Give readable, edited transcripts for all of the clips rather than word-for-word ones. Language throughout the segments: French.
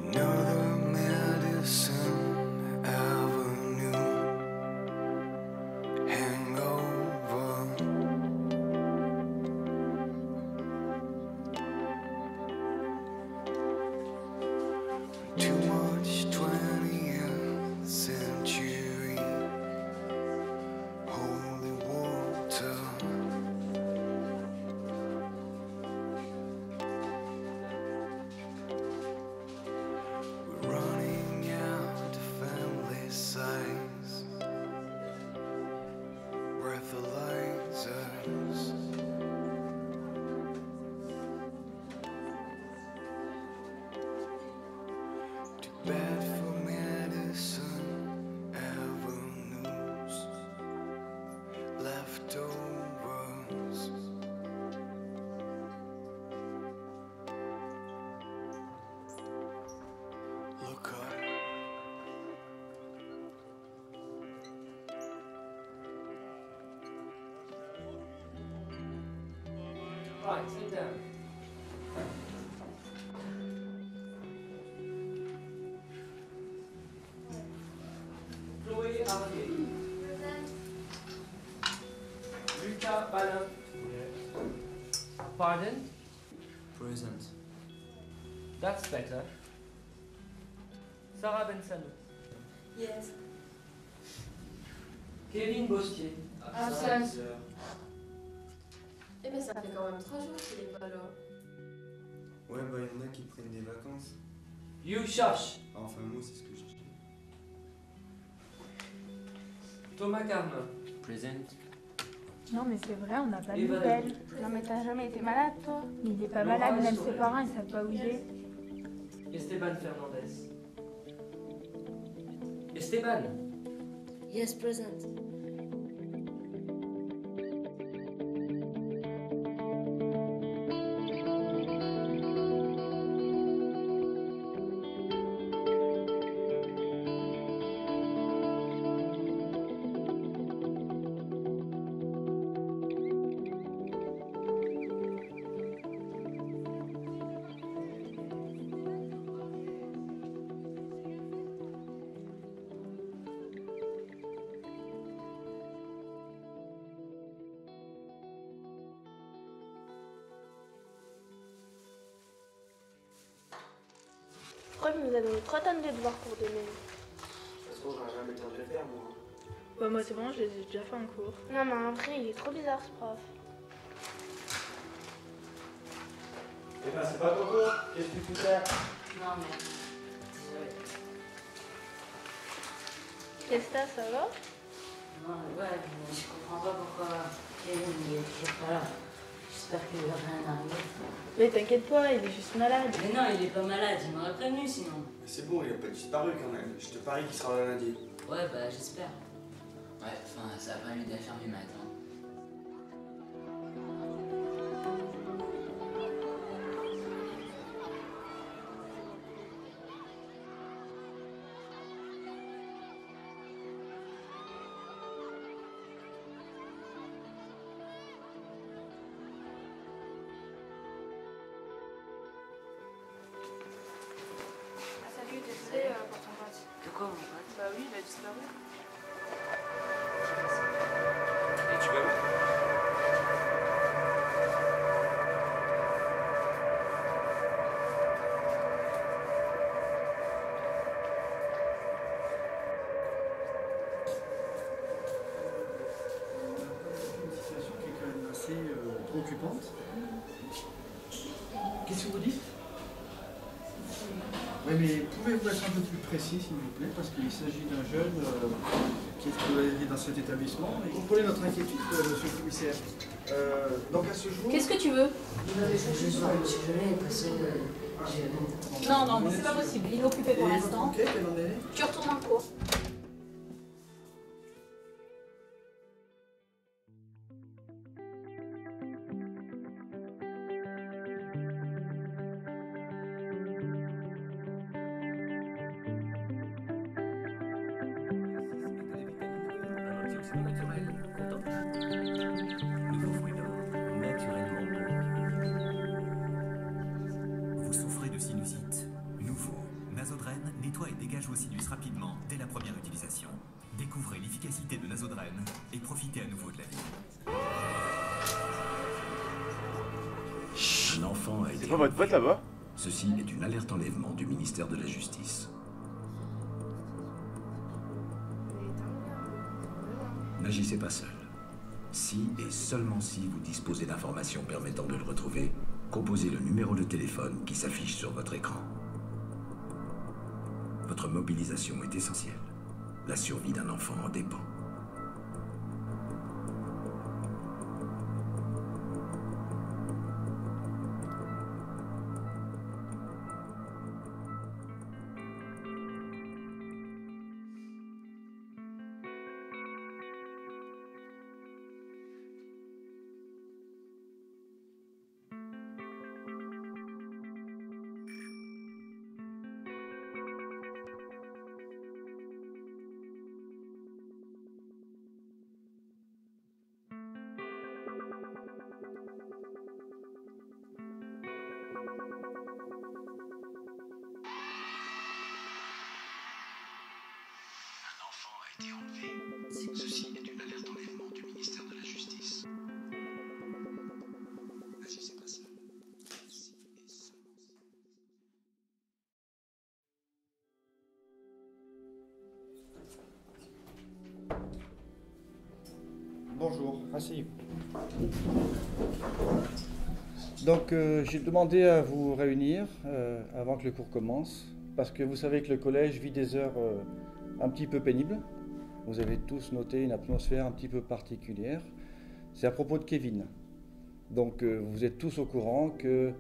Another Madison Avenue hangover. Too much 20th century holy water. We're running out of family size breathalyzers. Too bad for Madison Avenues leftovers. Look up. Right, sit down. Chloé Harrier. Lucas Balin. Pardon? Present. That's better. Sarah Benson. Yes. Kevin Bostier. Absent. Eh mais ça fait quand même 3 jours qu'il est pas là. Ouais, bah y'en a qui prennent des vacances. You shush. Enfin, moi, c'est ce que je dis. Thomas Carmin. Present. Non mais c'est vrai, on n'a pas de Et Valérie. nouvelles. Non mais t'as jamais été malade toi? Il est pas malade, même ses parents ils savent pas où il est. Esteban Fernandez. Esteban. Yes, present. Prof, il nous a donné 3 tonnes de devoirs pour demain. De toute façon, j'aurai jamais le temps de le faire, moi. Bah moi c'est bon, je les ai déjà fait en cours. Non, mais en vrai, il est trop bizarre ce prof. Eh ben, c'est pas ton cours. Qu'est-ce que tu fais? Non mais... Désolé. Qu'est-ce que t'as, ça va? Non mais ouais, mais je comprends pas pourquoi Kevin il est toujours pas là. J'espère qu'il va rien arriver. Mais t'inquiète pas, il est juste malade. Mais non, il est pas malade, il m'aurait prévenu sinon. Mais c'est bon, il a pas disparu quand même. Je te parie qu'il sera là lundi. Ouais bah j'espère. Ouais, enfin, ça va pas lui d'affirmer maintenant. Salut, désolé pour ton pote. De quoi mon pote? Bah oui, il a disparu. Et tu vas où? Une situation qui est quand même assez préoccupante. Qu'est-ce que vous dites? Oui, mais pouvez-vous être un peu plus précis, s'il vous plaît, parce qu'il s'agit d'un jeune qui est scolarisé dans cet établissement. Et comprenez notre inquiétude, monsieur le commissaire. Donc à ce jour... Qu'est-ce que tu veux? Non mais je veux juste voir un petit gelé parce que... Non, non, mais c'est pas possible, il est occupé pour Et votre l'instant. enquête, elle en est? Tu retournes en cours. Naturel, content. Nouveau fruit d'or, naturellement bon. Vous souffrez de sinusite. Nouveau, Nasodrène nettoie et dégage vos sinus rapidement dès la première utilisation. Découvrez l'efficacité de Nasodrène et profitez à nouveau de la vie. Un enfant a été... C'est pas votre pote là-bas? Ceci est une alerte enlèvement du ministère de la Justice. N'agissez pas seul. Si et seulement si vous disposez d'informations permettant de le retrouver, composez le numéro de téléphone qui s'affiche sur votre écran. Votre mobilisation est essentielle. La survie d'un enfant en dépend. Ceci est une alerte enlèvement du ministère de la Justice. N'agissez pas seul. Si et seulement si. Bonjour, asseyez-vous. Donc j'ai demandé à vous réunir avant que le cours commence, parce que vous savez que le collège vit des heures un petit peu pénibles. Vous avez tous noté une atmosphère un petit peu particulière. C'est à propos de Kevin. Donc vous êtes tous au courant que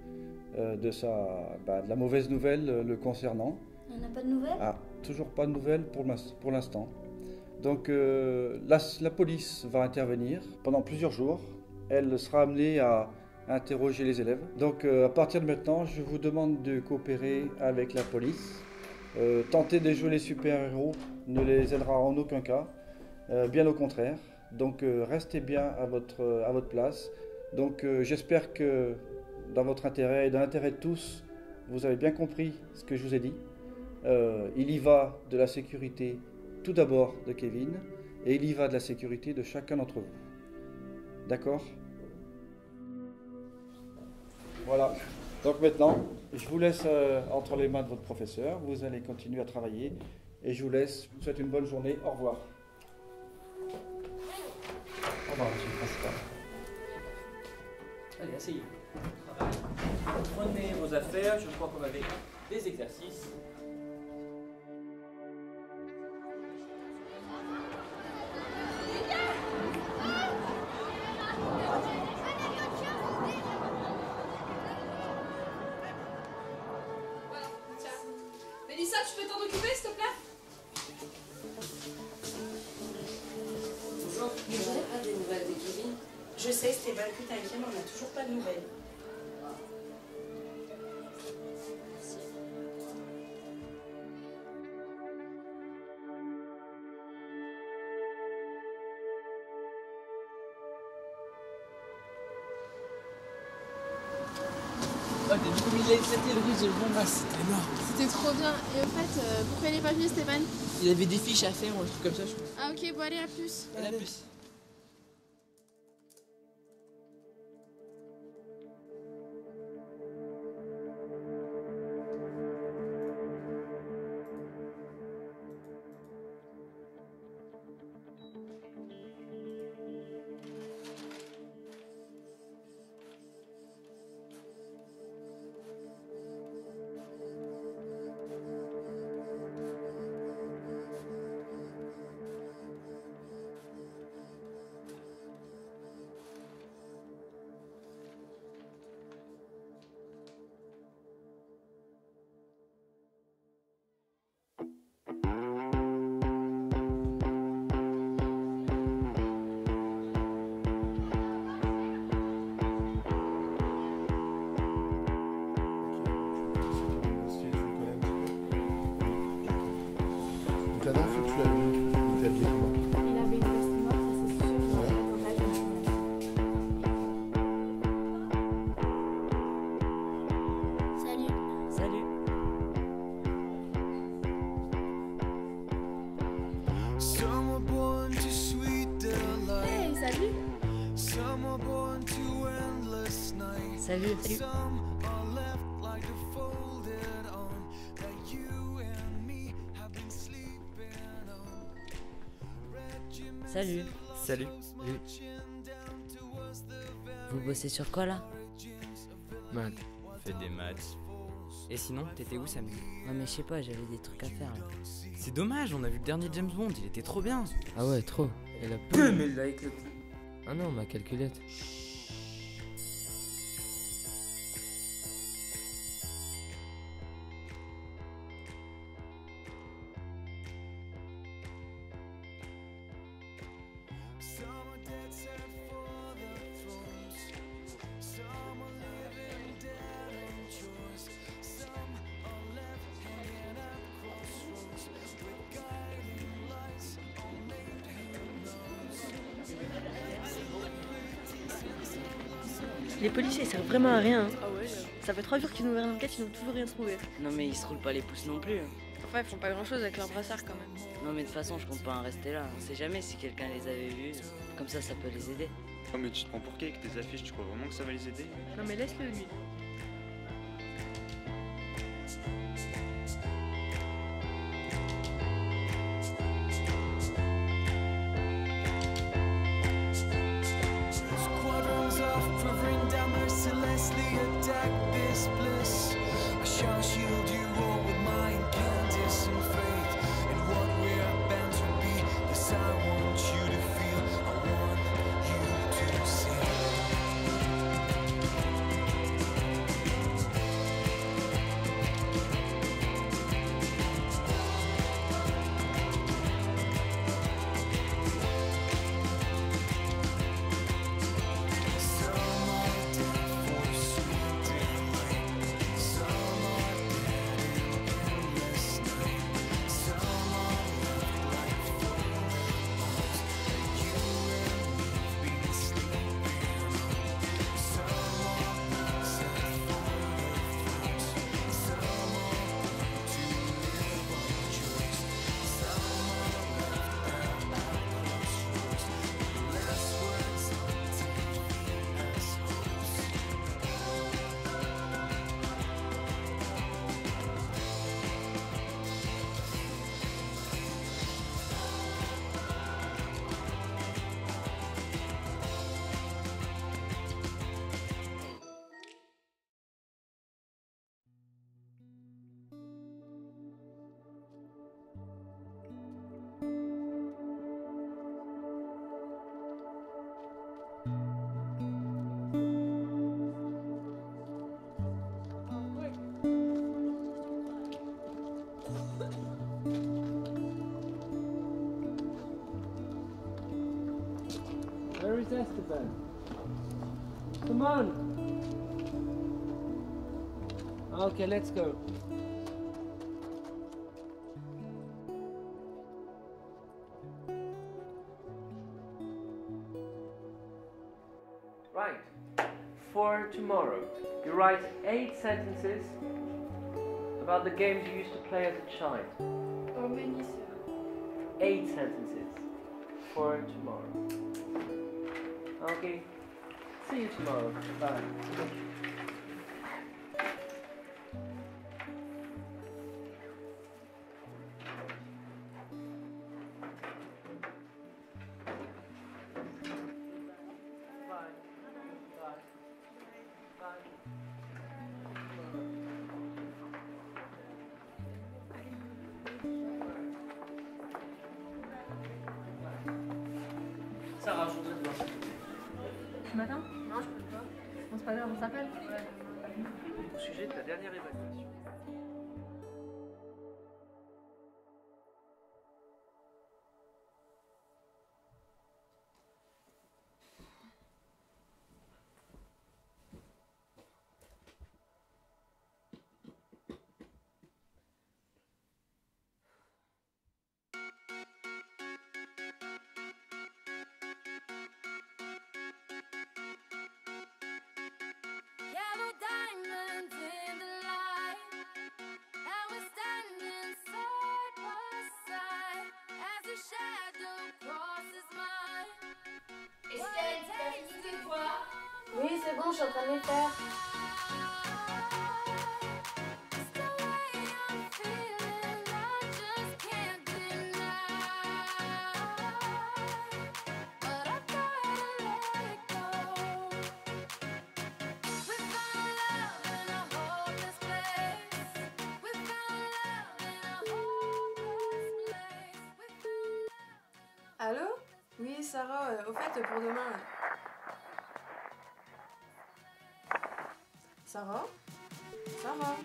de la mauvaise nouvelle le concernant. Il n'y en a pas de nouvelles? Ah, toujours pas de nouvelles pour l'instant. Donc la police va intervenir pendant plusieurs jours. Elle sera amenée à interroger les élèves. Donc à partir de maintenant, je vous demande de coopérer avec la police. Tenter de jouer les super-héros ne les aidera en aucun cas, bien au contraire. Donc restez bien à votre place. Donc j'espère que dans votre intérêt et dans l'intérêt de tous, vous avez bien compris ce que je vous ai dit. Il y va de la sécurité tout d'abord de Kevin et il y va de la sécurité de chacun d'entre vous. D'accord? Voilà. Donc maintenant, je vous laisse entre les mains de votre professeur. Vous allez continuer à travailler et je vous laisse. Je vous souhaite une bonne journée. Au revoir. Au revoir, monsieur le principal. Allez, asseyez-vous. Travail. Prenez vos affaires, je crois qu'on avait des exercices. Mélissa, tu peux t'en occuper, s'il te plaît? Bonjour. Vous n'avez pas des nouvelles de Kevin? Je sais, Stéphane, que t'inquiète, mais on n'a toujours pas de nouvelles. Comme il a accepté le russe de Bombas, c'était énorme. C'était trop bien. Et au fait, pourquoi il est pas venu, Stéphane? Il avait des fiches à faire ou un truc comme ça, je crois. Ah ok, bon allez, à plus. À plus. La dernière fois que tu l'as vu, il était habillé comment? Il avait une veste noire, ça c'est sûr. Salut. Salut. Salut. Salut. Some are left like a folded on that you and me have been sleeping on. Salut. Salut. Vous bossez sur quoi là? Maths. Fais des maths. Et sinon, t'étais où samedi? Ouais mais je sais pas, j'avais des trucs à faire là. C'est dommage, on a vu le dernier James Bond, il était trop bien. Ah ouais, trop. Et la Mais là avec le... Ah non, ma calculette. Some are dead set for the thrones. Some are living dead on choice. Some are left hanging at crossroads with guiding lights on named Les policiers ils servent vraiment à rien. Hein. Ah ouais. Ça fait 3 jours qu'ils nous ouvrent l'enquête, ils n'ont toujours rien trouvé. Non mais ils se roulent pas les pouces non plus. Enfin, ils font pas grand chose avec leur brassard quand même. Non mais de toute façon je compte pas en rester là. On sait jamais si quelqu'un les avait vus. Comme ça peut les aider. Oh mais tu te prends pour qui avec tes affiches? Tu crois vraiment que ça va les aider? Non mais laisse-le lui. Squadrons of quivering down mercilessly attack this bliss. I shall shield you all with my incandescent faith in what we're bound to be. This I want you to feel. I want you to see. Where is Esteban? Come on! Okay, let's go. Right. For tomorrow, you write 8 sentences about the games you used to play as a child. How many, sir? 8 sentences for tomorrow. Okay. See you tomorrow. Bye. Sarah, je voudrais te voir. Ce matin? Non, je peux pas. On se parle, on s'appelle? Au sujet de ta dernière évaluation. Yellow diamonds in the light. Oui, c'est bon, je suis en train de les faire. Allô? Oui, Sarah, au fait, pour demain... Sarah? Sarah?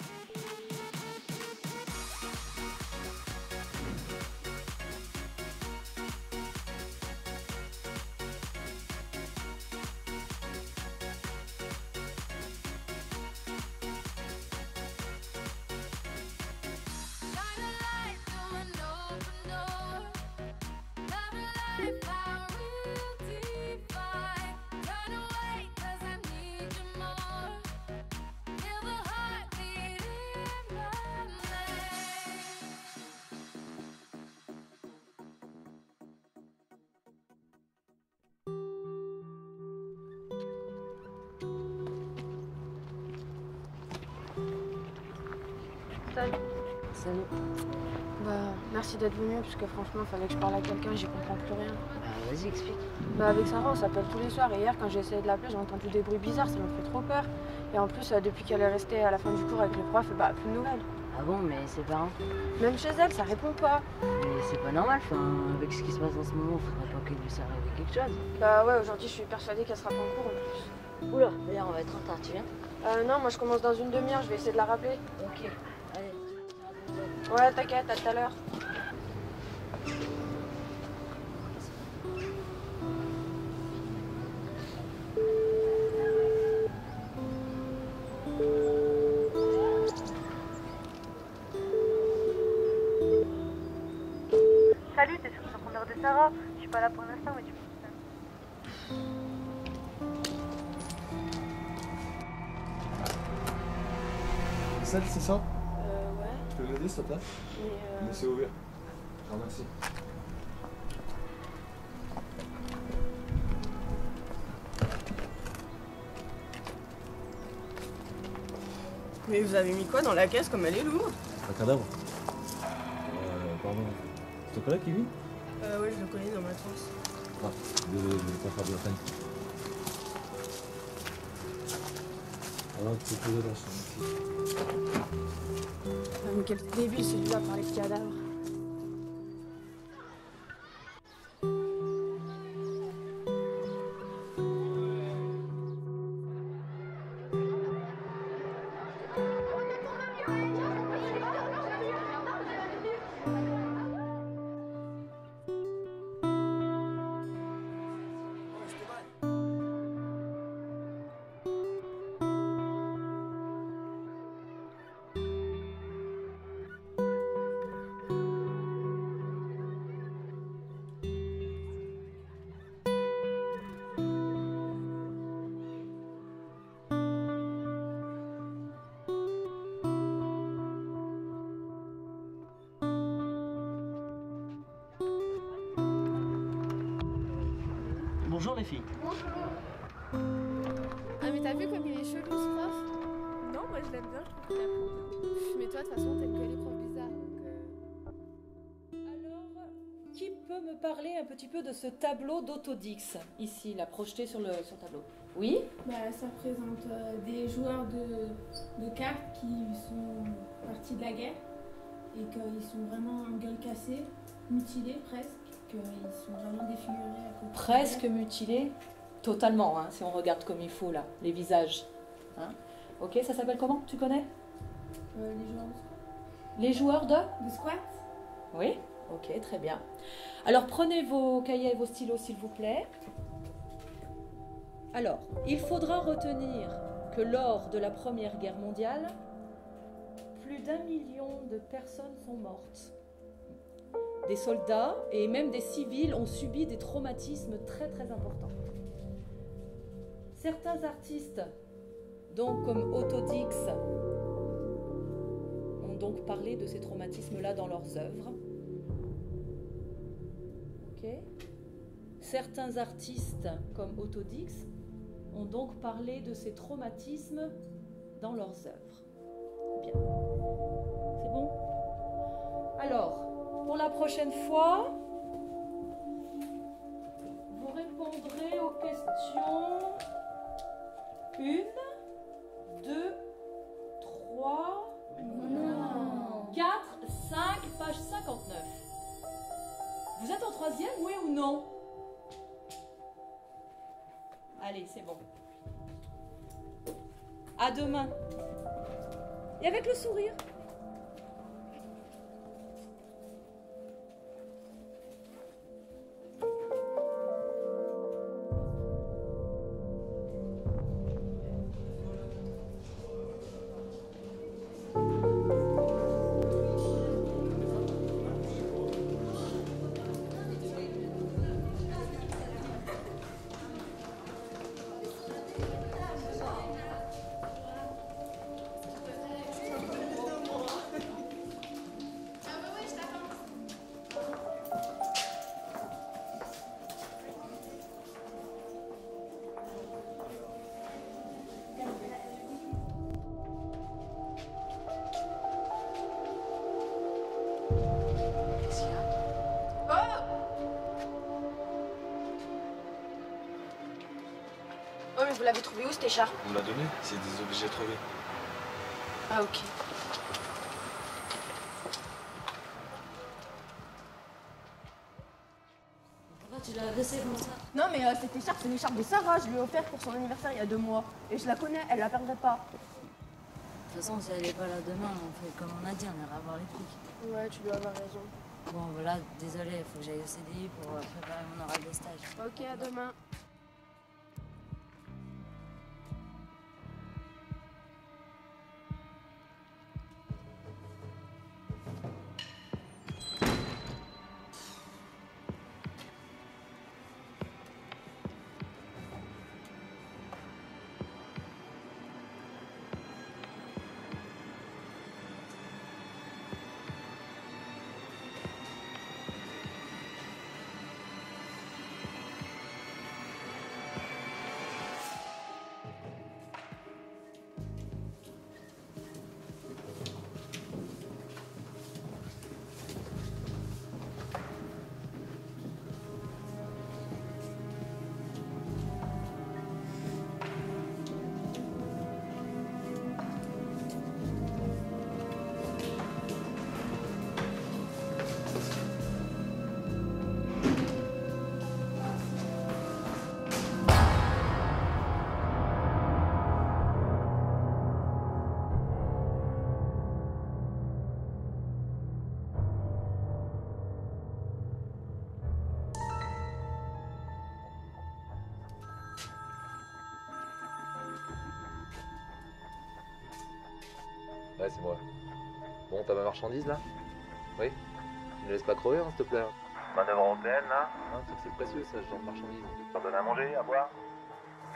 Salut. Salut. Bah, merci d'être venu parce que franchement, fallait que je parle à quelqu'un, j'y comprends plus rien. Bah, vas-y, explique. Bah, avec Sarah, on s'appelle tous les soirs et hier, quand j'ai essayé de l'appeler, j'ai entendu des bruits bizarres, ça m'a fait trop peur. Et en plus, depuis qu'elle est restée à la fin du cours avec les profs, bah, plus de nouvelles. Ah bon, mais ses parents? Même chez elle, ça répond pas. Mais c'est pas normal, enfin, avec ce qui se passe en ce moment, faudrait pas qu'il lui arrive quelque chose. Bah ouais, aujourd'hui, je suis persuadée qu'elle sera pas en cours en plus. Oula, d'ailleurs, on va être en retard, tu viens? Non, moi je commence dans une demi-heure, je vais essayer de la rappeler. Ok, allez. Ouais, t'inquiète, à tout à l'heure. Salut, t'es sur le répondeur de Sarah. Je suis pas là pour l'instant, mais tu peux. Celle, c'est ça? Ouais. Je peux l'aider, s'il te plaît? Mais c'est ouvert. Je te remercie. Mais vous avez mis quoi dans la caisse comme elle est lourde? Un cadavre. Pardon. C'est ton collègue qui vit? Ouais, je le connais dans ma classe. Ah, désolé, je vais pas faire de la peine. Alors, tu peux poser dans son... Ah, mais quel débile celui-là par les cadavres. Bonjour les filles. Ah mais t'as vu comme il est chelou ce prof? Non, moi je l'aime bien, je trouve qu'il apprend bien. Mais toi de toute façon t'aimes que les profs bizarres Alors, qui peut me parler un petit peu de ce tableau d'Autodix? Ici, là, projeté sur le tableau. Oui? Bah, ça présente des joueurs de cartes qui sont partis de la guerre et qu'ils sont vraiment en gueule cassée, mutilés presque, qu'ils sont vraiment défigurés à côté. Presque mutilé? Totalement, hein, si on regarde comme il faut là, les visages. Hein? Ok, ça s'appelle comment? Tu connais? Les joueurs de squat. Les joueurs de? De squat? Oui? Ok, très bien. Alors prenez vos cahiers et vos stylos s'il vous plaît. Alors, il faudra retenir que lors de la Première Guerre mondiale, plus d'1 million de personnes sont mortes. Des soldats et même des civils ont subi des traumatismes très très importants. Certains artistes, donc comme Autodix, ont donc parlé de ces traumatismes-là dans leurs œuvres. Ok. Certains artistes, comme Autodix, ont donc parlé de ces traumatismes dans leurs œuvres. Bien. C'est bon? Alors, pour la prochaine fois, vous répondrez aux questions 1, 2, 3, 4, 5, page 59. Vous êtes en 3e, oui ou non? Allez, c'est bon. À demain. Et avec le sourire. Oh, mais vous l'avez trouvé où cette écharpe? On me l'a donné, c'est des objets trouvés. Ah, ok. Pourquoi tu l'as laissé comme ça? Non, mais cette écharpe, c'est une écharpe de Sarah. Je lui ai offert pour son anniversaire il y a 2 mois. Et je la connais, elle la perdrait pas. De toute façon, si elle est pas là demain, on fait comme on a dit, on ira voir les flics. Ouais, tu dois avoir raison. Bon, voilà, désolé, il faut que j'aille au CDI pour préparer mon oral de stage. Ok, à demain. Ouais, c'est moi. Bon, t'as ma marchandise là? Oui? Tu me laisses pas crever, hein, s'il te plaît. Manœuvre européenne là? Hein, c'est précieux ça, ce genre de marchandise. T'en donnes à manger, à boire?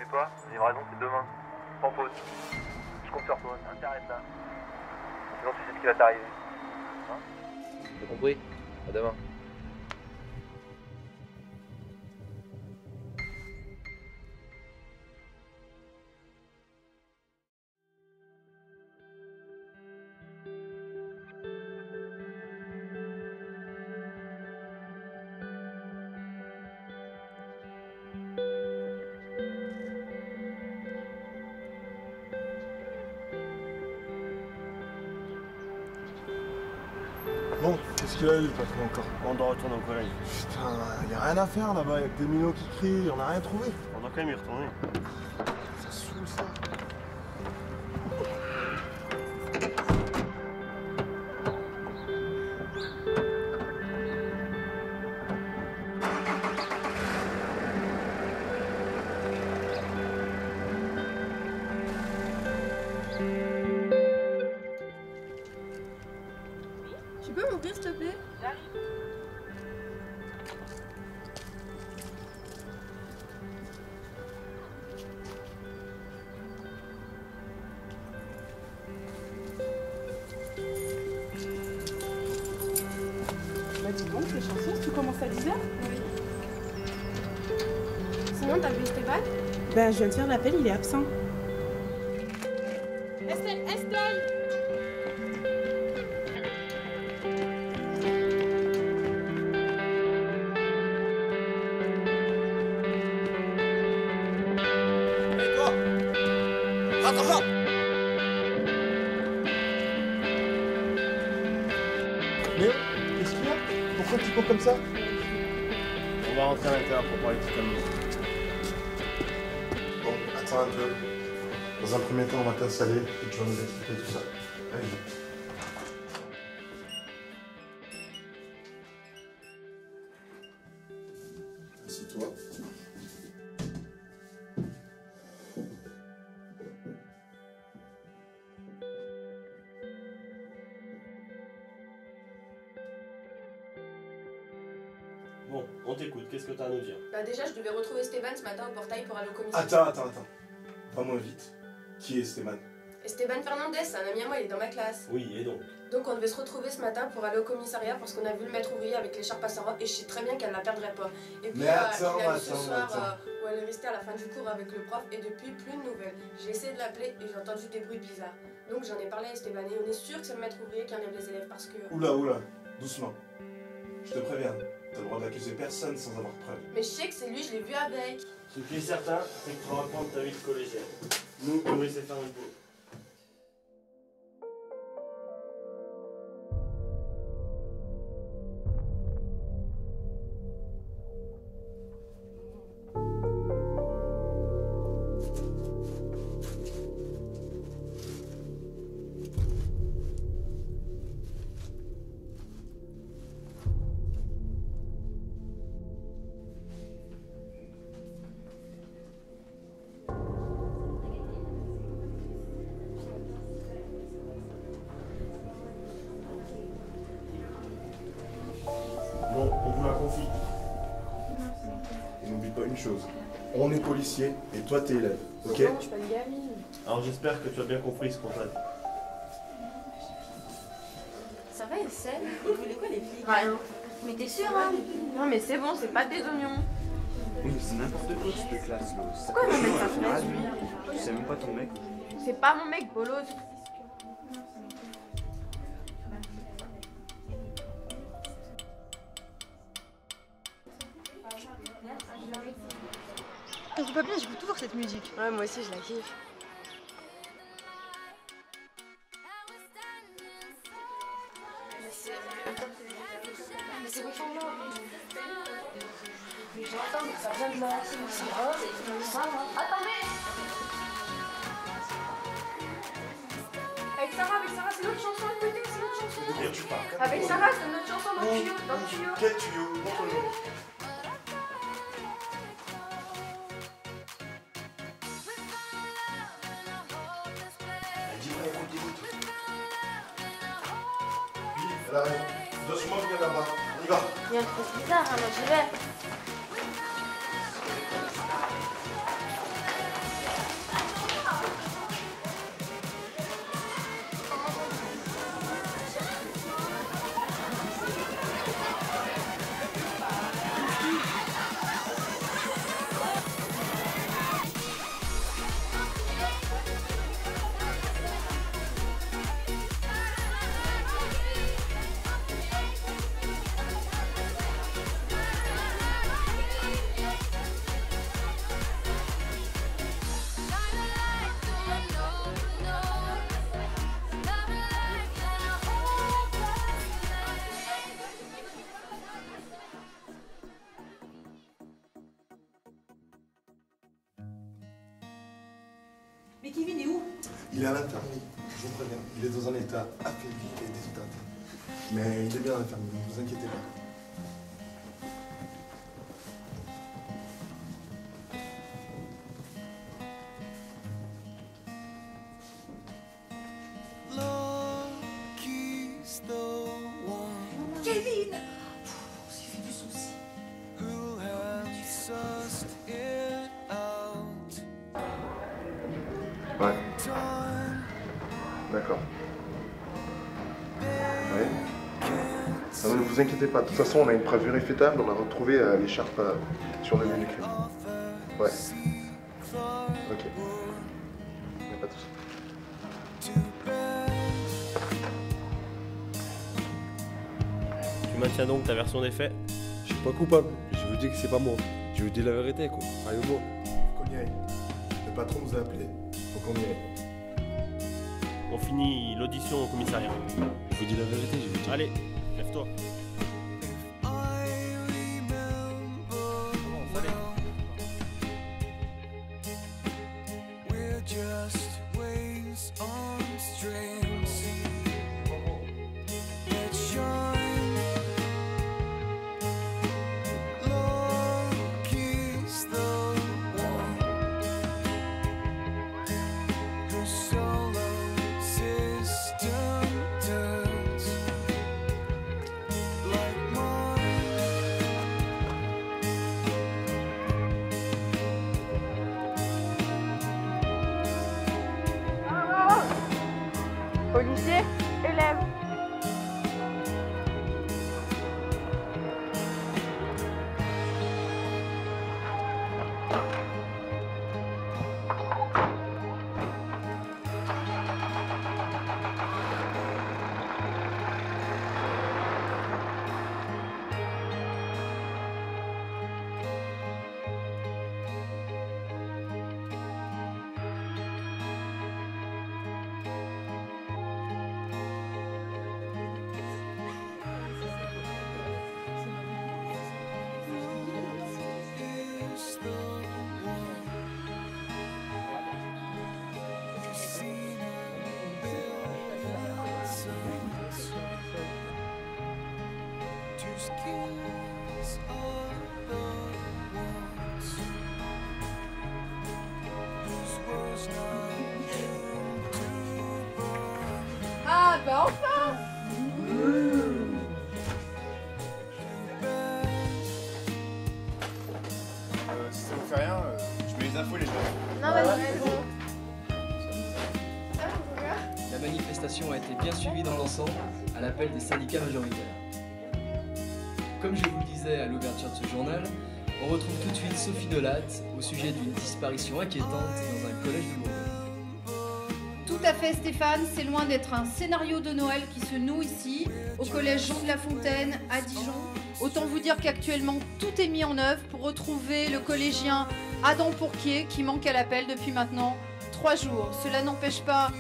Et toi, livraison c'est demain. Sans faute. Je compte sur toi, t'intéresses là. Sinon tu sais ce qui va t'arriver. Hein? T'as compris? À demain. Bon, qu'est-ce qu'il a eu le patron encore? On doit retourner au collège. Putain, y a rien à faire là-bas, y'a que des minots qui crient, on a rien trouvé. On doit quand même y retourner. Ça saoule ça. Tu peux m'ouvrir s'il te plaît? Bah dis donc, les chansons, tu commences à 10h? Oui. Sinon, t'as vu Esteban? Ben, je viens de faire l'appel, il est absent. Estelle, Estelle! Hé toi! Rattrape-toi! Léo, qu'est-ce qu'il y a? Pourquoi tu cours comme ça? On va rentrer à l'intérieur pour parler tout calmement. Bon, attends un peu. Dans un premier temps, on va t'installer et tu vas nous expliquer tout ça. Allez. Assieds-toi. Bon, on t'écoute, qu'est-ce que t'as à nous dire? Bah déjà, je devais retrouver Esteban ce matin au portail pour aller au commissariat. Attends. Va moins vite. Qui est Esteban? Esteban Fernandez, c'est un ami à moi, il est dans ma classe. Oui, et donc? Donc on devait se retrouver ce matin pour aller au commissariat parce qu'on a vu le maître ouvrier avec l'écharpe à sa robe et je sais très bien qu'elle la perdrait pas. Et puis Mais attends, il a vu ce soir où elle est restée à la fin du cours avec le prof et depuis plus de nouvelles. J'ai essayé de l'appeler et j'ai entendu des bruits bizarres. Donc j'en ai parlé à Esteban et on est sûr que c'est le maître ouvrier qui enlève les élèves parce que... Oula, doucement. Je te préviens, t'as le droit d'accuser personne sans avoir preuve. Mais je sais que c'est lui, je l'ai vu avec. Ce qui est certain, c'est que tu vas reprendre ta vie de collégienne. Nous, on va essayer de faire notre boulot. Bon, on vous la confie. Et n'oublie pas une chose. On est policier et toi t'es élève, ok? Non, je suis pas une gamine. Alors j'espère que tu as bien compris ce qu'on t'a dit. Ça va, Estelle? Vous voulez quoi les filles? Rien. Mais t'es sûre, hein? Non mais c'est bon, c'est pas des oignons. Oui, c'est n'importe quoi cette classe là. Pourquoi il m'emmène sa fraise, lui? Tu sais même pas ton mec. C'est pas mon mec, bolos. Ça va pas bien, j'écoute toujours cette musique. Ouais, moi aussi, je la kiffe. Mais c'est vachement là. Mais j'entends que ça vient de là. C'est rose et ça va. Attendez! Avec Sarah, c'est l'autre chanson à côté, c'est l'autre chanson. De quoi tu parles? Avec Sarah, c'est notre chanson dans le tuyau, dans le tuyau. Quel tuyau? Montre-le. Dis-moi, écoute. Vite, elle arrive. Doucement, viens là-bas. On y va. Il y a un truc bizarre, hein, moi j'y vais. Mais Kevin est où? Il est à l'infirmerie, je vous préviens. Il est dans un état affaibli et déshydraté. Mais il est bien à l'infirmerie, ne vous inquiétez pas. Kevin! On s'est fait du souci. Who has sussed it out? Ouais. D'accord. Ouais. Non, ne vous inquiétez pas, de toute façon on a une preuve irréfutable, on a retrouvé l'écharpe sur le lieu du crime. Ouais. Ok. Mais pas tous. Tu maintiens donc ta version des faits? Je suis pas coupable. Je vous dis que c'est pas moi. Je vous dis la vérité, quoi. Allez-moi. Faut qu'on y aille. Le patron nous a appelés. Faut qu'on y aille. On finit l'audition au commissariat. Je vous dis la vérité, je vous dis. Allez, lève-toi. Policier, élève. Ah bah enfin! Si ça vous fait rien, je mets les infos les jeunes. Non, vas-y. La manifestation a été bien suivie dans l'ensemble à l'appel des syndicats majoritaires. Comme je vous le disais à l'ouverture de ce journal, on retrouve tout de suite Sophie Delatte au sujet d'une disparition inquiétante dans un collège de Bourgogne. Tout à fait Stéphane, c'est loin d'être un scénario de Noël qui se noue ici, au collège Jean de La Fontaine, à Dijon. Autant vous dire qu'actuellement tout est mis en œuvre pour retrouver le collégien Adam Pourquier qui manque à l'appel depuis maintenant 3 jours. Cela n'empêche pas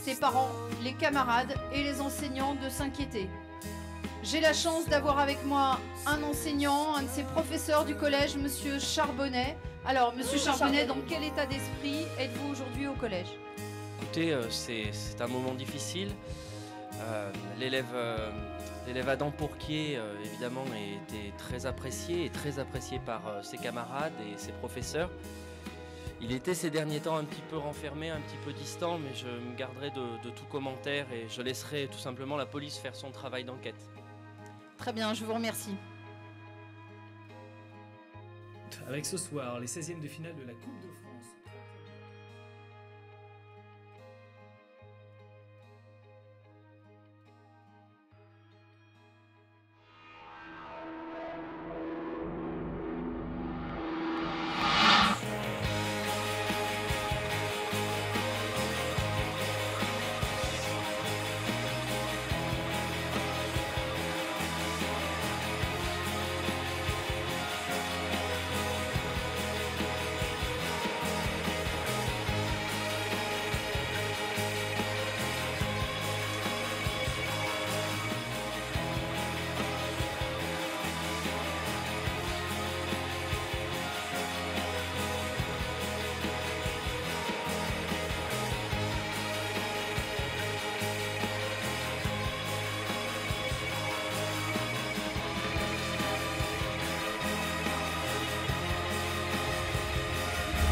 ses parents, les camarades et les enseignants de s'inquiéter. J'ai la chance d'avoir avec moi un enseignant, un de ses professeurs du collège, Monsieur Charbonnet. Alors, Monsieur Charbonnet, dans quel état d'esprit êtes-vous aujourd'hui au collège ? Écoutez, c'est un moment difficile. L'élève Adam Pourquier, évidemment, était très apprécié par ses camarades et ses professeurs. Il était ces derniers temps un petit peu renfermé, un petit peu distant, mais je me garderai de tout commentaire et je laisserai tout simplement la police faire son travail d'enquête. Très bien, je vous remercie. Avec ce soir, les 16e de finale de la Coupe de France.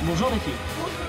Bonjour les filles.